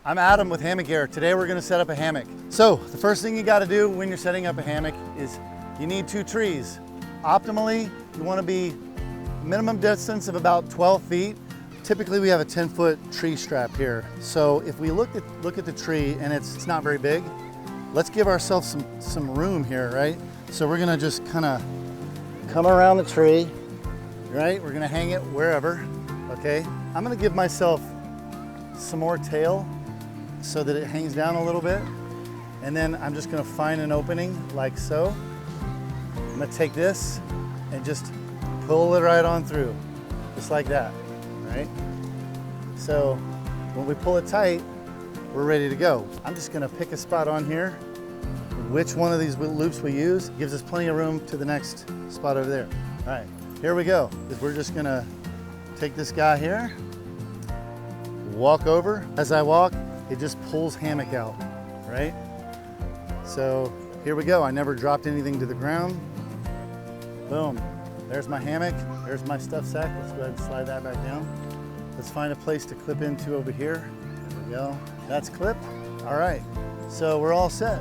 I'm Adam with Hammock Air. Today we're gonna set up a hammock. So the first thing you gotta do when you're setting up a hammock is you need 2 trees. Optimally, you wanna be minimum distance of about 12 feet. Typically we have a 10-foot tree strap here. So if we look at the tree and it's not very big, let's give ourselves some room here, right? So we're gonna just kinda come around the tree, right? We're gonna hang it wherever, okay? I'm gonna give myself some more tail so that it hangs down a little bit. And then I'm just gonna find an opening like so. I'm gonna take this and just pull it right on through, just like that, right? So when we pull it tight, we're ready to go. I'm just gonna pick a spot on here. Which one of these loops we use gives us plenty of room to the next spot over there. All right, here we go. We're just gonna take this guy here, walk over. As I walk, it just pulls hammock out, right? So here we go. I never dropped anything to the ground. Boom, there's my hammock. There's my stuff sack. Let's go ahead and slide that back down. Let's find a place to clip into over here. There we go. That's clipped. All right, so we're all set.